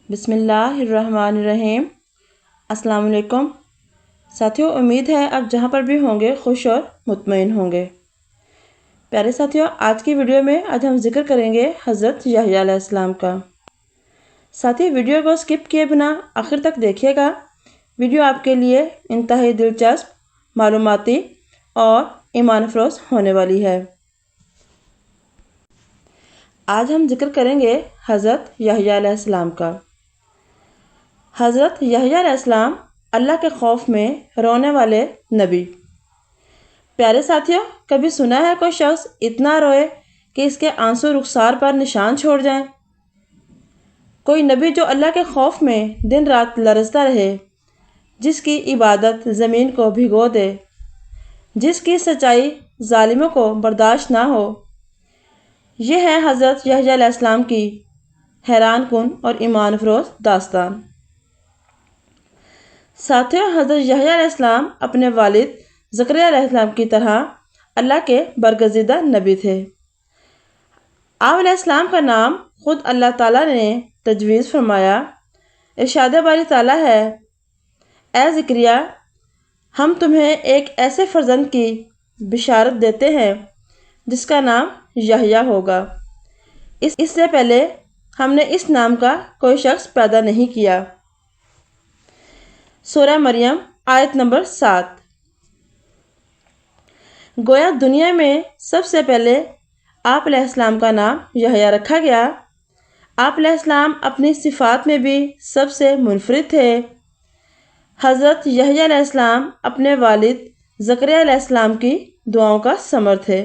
بسم اللہ الرحمن الرحیم۔ السلام علیکم ساتھیوں، امید ہے آپ جہاں پر بھی ہوں گے خوش اور مطمئن ہوں گے۔ پیارے ساتھیوں، آج کی ویڈیو میں آج ہم ذکر کریں گے حضرت یحییٰ علیہ السلام کا۔ ساتھی ویڈیو کو سکپ کیے بنا آخر تک دیکھیے گا۔ ویڈیو آپ کے لیے انتہائی دلچسپ، معلوماتی اور ایمان افروز ہونے والی ہے۔ آج ہم ذکر کریں گے حضرت یحییٰ علیہ السلام کا۔ حضرت یحییٰ علیہ السلام اللہ کے خوف میں رونے والے نبی۔ پیارے ساتھیوں، کبھی سنا ہے کوئی شخص اتنا روئے کہ اس کے آنسو رخسار پر نشان چھوڑ جائیں؟ کوئی نبی جو اللہ کے خوف میں دن رات لرزتا رہے، جس کی عبادت زمین کو بھگو دے، جس کی سچائی ظالموں کو برداشت نہ ہو۔ یہ ہے حضرت یحییٰ علیہ السلام کی حیران کن اور ایمان افروز داستان۔ ساتھیوں، حضرت یحییٰ علیہ السلام اپنے والد زکریا علیہ السلام کی طرح اللہ کے برگزیدہ نبی تھے۔ آپ علیہ السلام کا نام خود اللہ تعالیٰ نے تجویز فرمایا۔ ارشاد باری تعالیٰ ہے: اے زکریا، ہم تمہیں ایک ایسے فرزند کی بشارت دیتے ہیں جس کا نام یحییٰ ہوگا۔ اس سے پہلے ہم نے اس نام کا کوئی شخص پیدا نہیں کیا۔ سورہ مریم آیت نمبر 7۔ گویا دنیا میں سب سے پہلے آپ علیہ السلام کا نام یحییٰ رکھا گیا۔ آپ علیہ السلام اپنی صفات میں بھی سب سے منفرد تھے۔ حضرت یحییٰ علیہ السلام اپنے والد زکریا علیہ السلام کی دعاؤں کا ثمر تھے،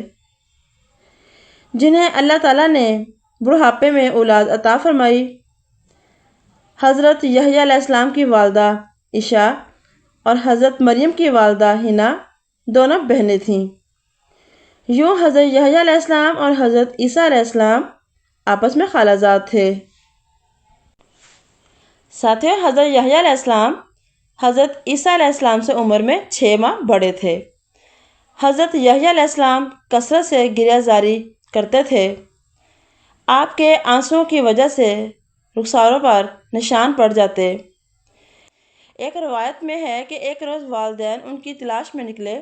جنہیں اللہ تعالیٰ نے بڑھاپے میں اولاد عطا فرمائی۔ حضرت یحییٰ علیہ السلام کی والدہ عیشا اور حضرت مریم کی والدہ حنا دونوں بہنیں تھیں۔ یوں حضرت یحییٰ علیہ السلام اور حضرت عیسیٰ علیہ السلام آپس میں خالہ زاد تھے۔ ساتھیوں، حضرت یحییٰ علیہ السلام حضرت عیسیٰ علیہ السلام سے عمر میں 6 ماہ بڑے تھے۔ حضرت یحییٰ علیہ السلام کثرت سے گریہ زاری کرتے تھے۔ آپ کے آنسوؤں کی وجہ سے رخساروں پر نشان پڑ جاتے۔ ایک روایت میں ہے کہ ایک روز والدین ان کی تلاش میں نکلے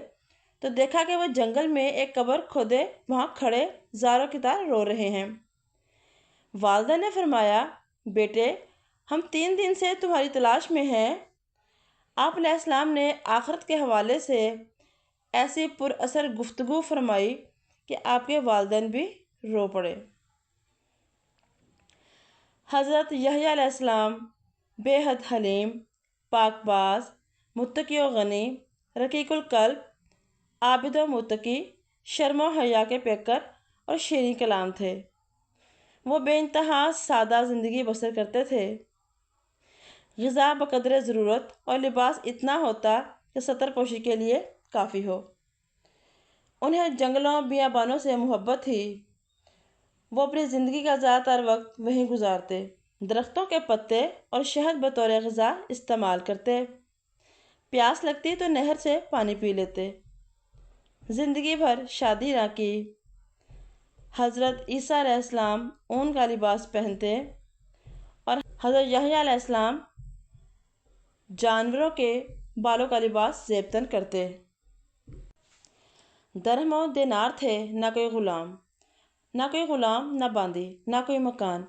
تو دیکھا کہ وہ جنگل میں ایک قبر کھودے وہاں کھڑے زاروں کی طرح رو رہے ہیں۔ والدہ نے فرمایا: بیٹے، ہم 3 دن سے تمہاری تلاش میں ہیں۔ آپ علیہ السلام نے آخرت کے حوالے سے ایسی پر اثر گفتگو فرمائی کہ آپ کے والدین بھی رو پڑے۔ حضرت یحییٰ علیہ السلام بے حد حلیم، پاک باز، متقی و غنی، رقیق القلب، عابد و متقی، شرم و حیا کے پیکر اور شیریں کلام تھے۔ وہ بے انتہا سادہ زندگی بسر کرتے تھے۔ غذا بقدر ضرورت اور لباس اتنا ہوتا کہ ستر پوشی کے لیے کافی ہو۔ انہیں جنگلوں بیابانوں سے محبت تھی۔ وہ اپنی زندگی کا زیادہ تر وقت وہیں گزارتے، درختوں کے پتے اور شہد بطور غذا استعمال کرتے، پیاس لگتی تو نہر سے پانی پی لیتے، زندگی بھر شادی نہ کی۔ حضرت عیسیٰ علیہ السلام اون کا لباس پہنتے اور حضرت یحییٰ علیہ السلام جانوروں کے بالوں کا لباس زیبتن کرتے۔ درہم و دینار تھے، نہ کوئی غلام، نہ باندی، نہ کوئی مکان،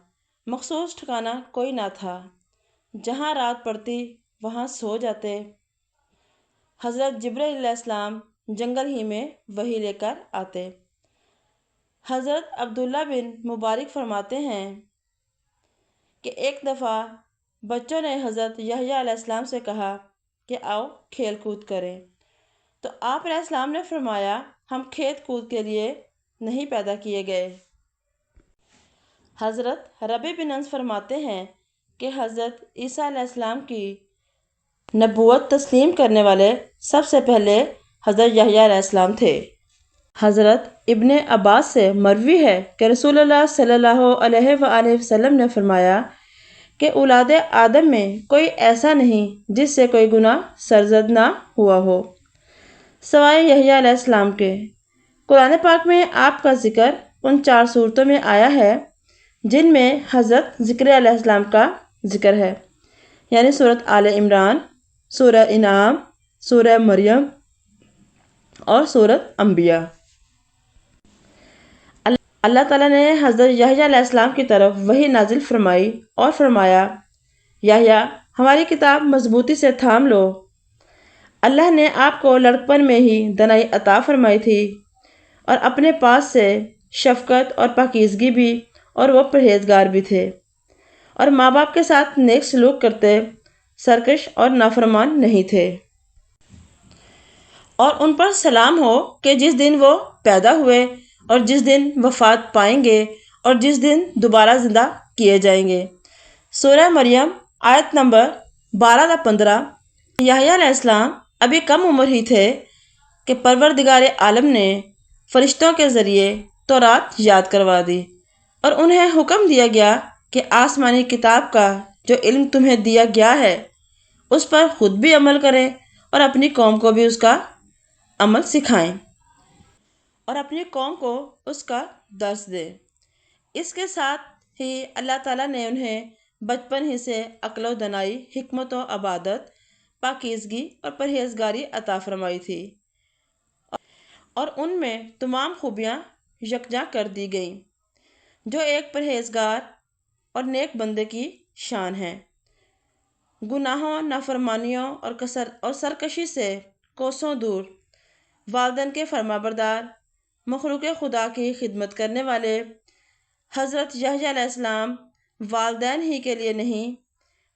مخصوص ٹھکانہ کوئی نہ تھا۔ جہاں رات پڑتی وہاں سو جاتے۔ حضرت جبرائیل علیہ السلام جنگل ہی میں وحی لے کر آتے۔ حضرت عبداللہ بن مبارک فرماتے ہیں کہ ایک دفعہ بچوں نے حضرت یحییٰ علیہ السلام سے کہا کہ آؤ کھیل کود کریں، تو آپ علیہ السلام نے فرمایا: ہم کھیل کود کے لیے نہیں پیدا کیے گئے۔ حضرت ربیع بن انس فرماتے ہیں کہ حضرت عیسیٰ علیہ السلام کی نبوت تسلیم کرنے والے سب سے پہلے حضرت یحییٰ علیہ السلام تھے۔ حضرت ابن عباس سے مروی ہے کہ رسول اللہ صلی اللہ علیہ وآلہ وسلم نے فرمایا کہ اولاد آدم میں کوئی ایسا نہیں جس سے کوئی گناہ سرزد نہ ہوا ہو سوائے یحییٰ علیہ السلام کے۔ قرآن پاک میں آپ کا ذکر ان 4 صورتوں میں آیا ہے جن میں حضرت زکریا علیہ السلام کا ذکر ہے، یعنی سورۃ آل عمران، سورہ انعام، سورہ مریم اور سورۃ انبیاء۔ اللہ تعالیٰ نے حضرت یحییٰ علیہ السلام کی طرف وحی نازل فرمائی اور فرمایا، یحییٰ ہماری کتاب مضبوطی سے تھام لو۔ اللہ نے آپ کو لڑکپن میں ہی دانائی عطا فرمائی تھی اور اپنے پاس سے شفقت اور پاکیزگی بھی، اور وہ پرہیزگار بھی تھے اور ماں باپ کے ساتھ نیک سلوک کرتے، سرکش اور نافرمان نہیں تھے۔ اور ان پر سلام ہو کہ جس دن وہ پیدا ہوئے اور جس دن وفات پائیں گے اور جس دن دوبارہ زندہ کیے جائیں گے۔ سورہ مریم آیت نمبر 12-15۔ یحییٰ علیہ السلام ابھی کم عمر ہی تھے کہ پروردگار عالم نے فرشتوں کے ذریعے تورات یاد کروا دی اور انہیں حکم دیا گیا کہ آسمانی کتاب کا جو علم تمہیں دیا گیا ہے اس پر خود بھی عمل کریں اور اپنی قوم کو بھی اس کا عمل سکھائیں اور اپنی قوم کو اس کا درس دیں۔ اس کے ساتھ ہی اللہ تعالیٰ نے انہیں بچپن ہی سے عقل و دانائی، حکمت و عبادت، پاکیزگی اور پرہیزگاری عطا فرمائی تھی، اور ان میں تمام خوبیاں یکجا کر دی گئیں جو ایک پرہیزگار اور نیک بندے کی شان ہے۔ گناہوں، نافرمانیوں اور سرکشی سے کوسوں دور، والدین کے فرمانبردار، مخلوق خدا کی خدمت کرنے والے حضرت یحییٰ علیہ السلام والدین ہی کے لیے نہیں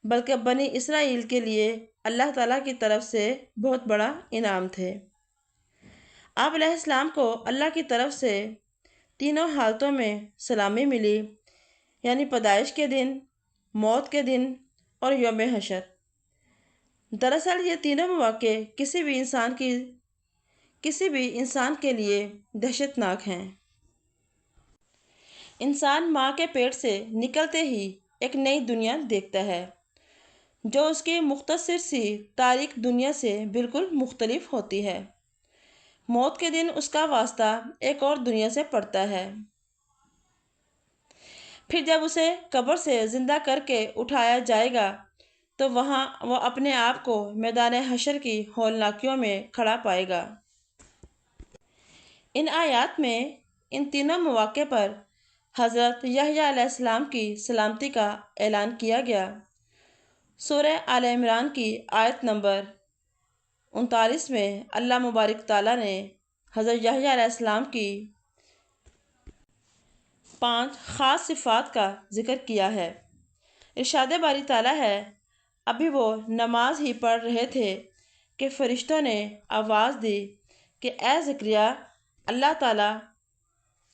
بلکہ بنی اسرائیل کے لیے اللہ تعالیٰ کی طرف سے بہت بڑا انعام تھے۔ آپ علیہ السلام کو اللہ کی طرف سے تینوں حالتوں میں سلامی ملی، یعنی پیدائش کے دن، موت کے دن اور یوم حشر۔ دراصل یہ تینوں مواقع کسی بھی انسان کے لیے دہشت ناک ہیں۔ انسان ماں کے پیٹ سے نکلتے ہی ایک نئی دنیا دیکھتا ہے جو اس کی مختصر سی تاریک دنیا سے بالکل مختلف ہوتی ہے۔ موت کے دن اس کا واسطہ ایک اور دنیا سے پڑتا ہے۔ پھر جب اسے قبر سے زندہ کر کے اٹھایا جائے گا تو وہاں وہ اپنے آپ کو میدان حشر کی ہولناکیوں میں کھڑا پائے گا۔ ان آیات میں ان تینوں مواقع پر حضرت یحییٰ علیہ السلام کی سلامتی کا اعلان کیا گیا۔ سورہ آل عمران کی آیت نمبر 39 میں اللہ مبارک تعالیٰ نے حضرت یحییٰ علیہ السلام کی 5 خاص صفات کا ذکر کیا ہے۔ ارشاد باری تعالیٰ ہے، ابھی وہ نماز ہی پڑھ رہے تھے کہ فرشتوں نے آواز دی کہ اے زکریا، اللہ تعالیٰ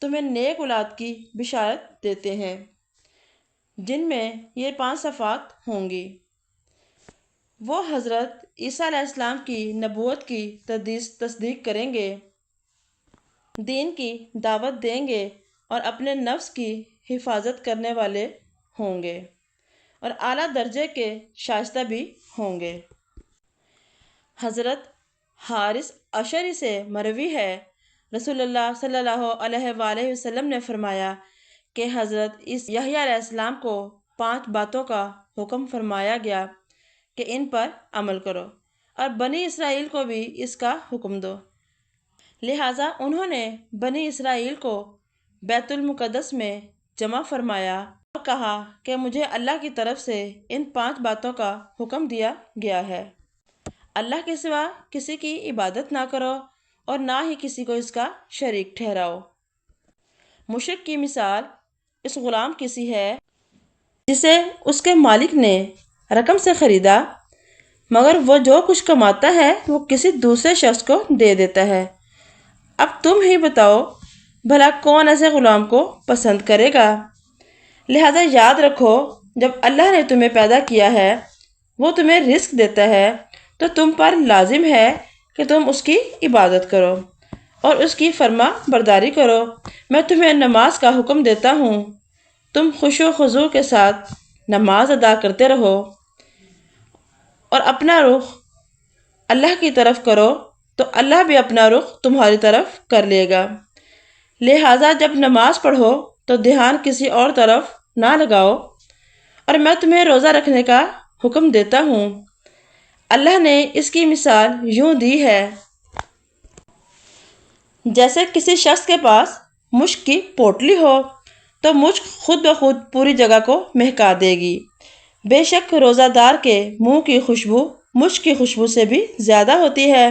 تمہیں نیک اولاد کی بشارت دیتے ہیں جن میں یہ 5 صفات ہوں گی۔ وہ حضرت عیسیٰ علیہ السلام کی نبوت کی تصدیق کریں گے، دین کی دعوت دیں گے اور اپنے نفس کی حفاظت کرنے والے ہوں گے اور اعلیٰ درجے کے شائستہ بھی ہوں گے۔ حضرت حارث اشعری سے مروی ہے، رسول اللہ صلی اللہ علیہ وآلہ وسلم نے فرمایا کہ حضرت یحییٰ علیہ السلام کو 5 باتوں کا حکم فرمایا گیا کہ ان پر عمل کرو، اور بنی اسرائیل کو بھی اس کا حکم دو۔ لہٰذا انہوں نے بنی اسرائیل کو بیت المقدس میں جمع فرمایا اور کہا کہ مجھے اللہ کی طرف سے ان 5 باتوں کا حکم دیا گیا ہے، اللہ کے سوا کسی کی عبادت نہ کرو اور نہ ہی کسی کو اس کا شریک ٹھہراؤ۔ مشرک کی مثال اس غلام کی سی ہے جسے اس کے مالک نے رقم سے خریدا، مگر وہ جو کچھ کماتا ہے وہ کسی دوسرے شخص کو دے دیتا ہے۔ اب تم ہی بتاؤ بھلا کون ایسے غلام کو پسند کرے گا؟ لہذا یاد رکھو، جب اللہ نے تمہیں پیدا کیا ہے، وہ تمہیں رزق دیتا ہے، تو تم پر لازم ہے کہ تم اس کی عبادت کرو اور اس کی فرما برداری کرو۔ میں تمہیں نماز کا حکم دیتا ہوں، تم خشوع و خضوع کے ساتھ نماز ادا کرتے رہو اور اپنا رخ اللہ کی طرف کرو تو اللہ بھی اپنا رخ تمہاری طرف کر لے گا۔ لہٰذا جب نماز پڑھو تو دھیان کسی اور طرف نہ لگاؤ اور میں تمہیں روزہ رکھنے کا حکم دیتا ہوں۔ اللہ نے اس کی مثال یوں دی ہے، جیسے کسی شخص کے پاس مشک کی پوٹلی ہو تو مشک خود بخود پوری جگہ کو مہکا دے گی۔ بے شک روزہ دار کے منہ کی خوشبو مشک کی خوشبو سے بھی زیادہ ہوتی ہے،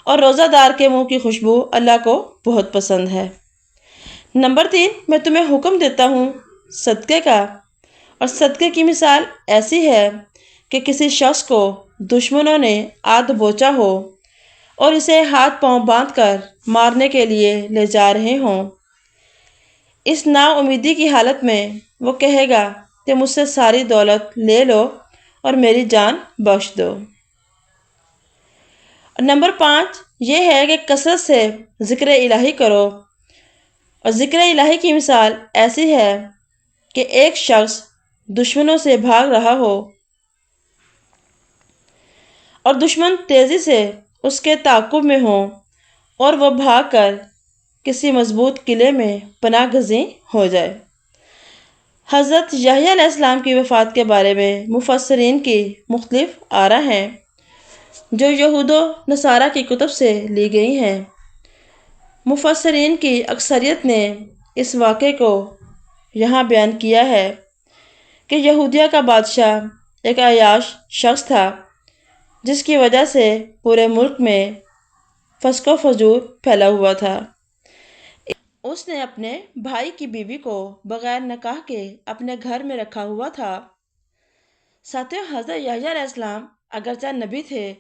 اور روزہ دار کے منہ کی خوشبو اللہ کو بہت پسند ہے۔ نمبر 3، میں تمہیں حکم دیتا ہوں صدقے کا، اور صدقے کی مثال ایسی ہے کہ کسی شخص کو دشمنوں نے آدھ بوچا ہو اور اسے ہاتھ پاؤں باندھ کر مارنے کے لیے لے جا رہے ہوں۔ اس نا امیدی کی حالت میں وہ کہے گا کہ مجھ سے ساری دولت لے لو اور میری جان بخش دو۔ نمبر 5 یہ ہے کہ کثرت سے ذکر الہی کرو، اور ذکر الہی کی مثال ایسی ہے کہ ایک شخص دشمنوں سے بھاگ رہا ہو اور دشمن تیزی سے اس کے تعاقب میں ہوں اور وہ بھاگ کر کسی مضبوط قلعے میں پناہ گزین ہو جائے۔ حضرت یحییٰ علیہ السلام کی وفات کے بارے میں مفسرین کی مختلف آراء ہیں جو یہود و نصارہ کی کتب سے لی گئی ہیں۔ مفسرین کی اکثریت نے اس واقعے کو یہاں بیان کیا ہے کہ یہودیہ کا بادشاہ ایک عیاش شخص تھا، جس کی وجہ سے پورے ملک میں فسق و فجور پھیلا ہوا تھا۔ اس نے اپنے بھائی کی بیوی کو بغیر نکاح کے اپنے گھر میں رکھا ہوا تھا۔ ساتھیوں، حضرت یحییٰ علیہ السلام اگرچہ نبی تھے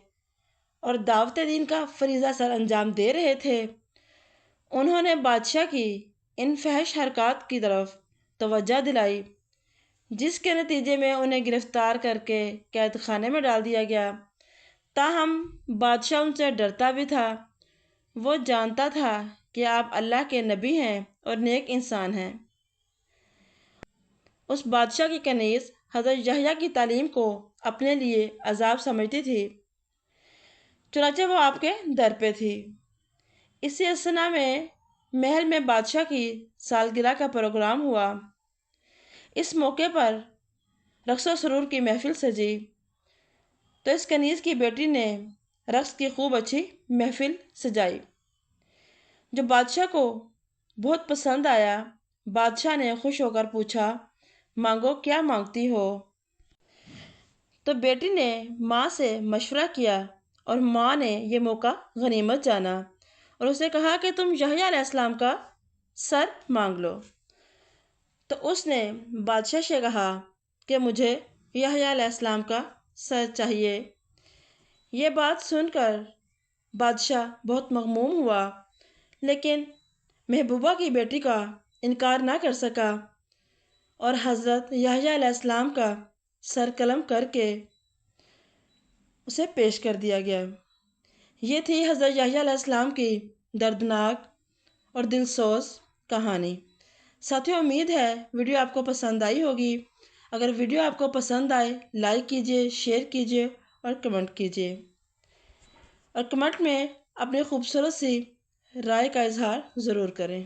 اور دعوت دین کا فریضہ سر انجام دے رہے تھے، انہوں نے بادشاہ کی ان فحش حرکات کی طرف توجہ دلائی، جس کے نتیجے میں انہیں گرفتار کر کے قید خانے میں ڈال دیا گیا۔ تاہم بادشاہ ان سے ڈرتا بھی تھا، وہ جانتا تھا کہ آپ اللہ کے نبی ہیں اور نیک انسان ہیں۔ اس بادشاہ کی کنیز حضرت یحییٰ کی تعلیم کو اپنے لیے عذاب سمجھتی تھی، چنانچہ وہ آپ کے در پہ تھی۔ اسی اثنا میں محل میں بادشاہ کی سالگرہ کا پروگرام ہوا۔ اس موقع پر رقص و سرور کی محفل سجی، تو اس کنیز کی بیٹی نے رقص کی خوب اچھی محفل سجائی، جو بادشاہ کو بہت پسند آیا۔ بادشاہ نے خوش ہو کر پوچھا، مانگو، کیا مانگتی ہو؟ تو بیٹی نے ماں سے مشورہ کیا، اور ماں نے یہ موقع غنیمت جانا اور اسے کہا کہ تم یحییٰ علیہ السلام کا سر مانگ لو۔ تو اس نے بادشاہ سے کہا کہ مجھے یحییٰ علیہ السلام کا سر چاہیے۔ یہ بات سن کر بادشاہ بہت مغموم ہوا، لیکن محبوبہ کی بیٹی کا انکار نہ کر سکا، اور حضرت یحییٰ علیہ السلام کا سر قلم کر کے اسے پیش کر دیا گیا۔ یہ تھی حضرت یحییٰ علیہ السلام کی دردناک اور دلسوز کہانی۔ ساتھیوں، امید ہے ویڈیو آپ کو پسند آئی ہوگی۔ اگر ویڈیو آپ کو پسند آئے، لائک کیجیے، شیئر کیجیے اور کمنٹ کیجیے، اور کمنٹ میں اپنی خوبصورت سی رائے کا اظہار ضرور کریں۔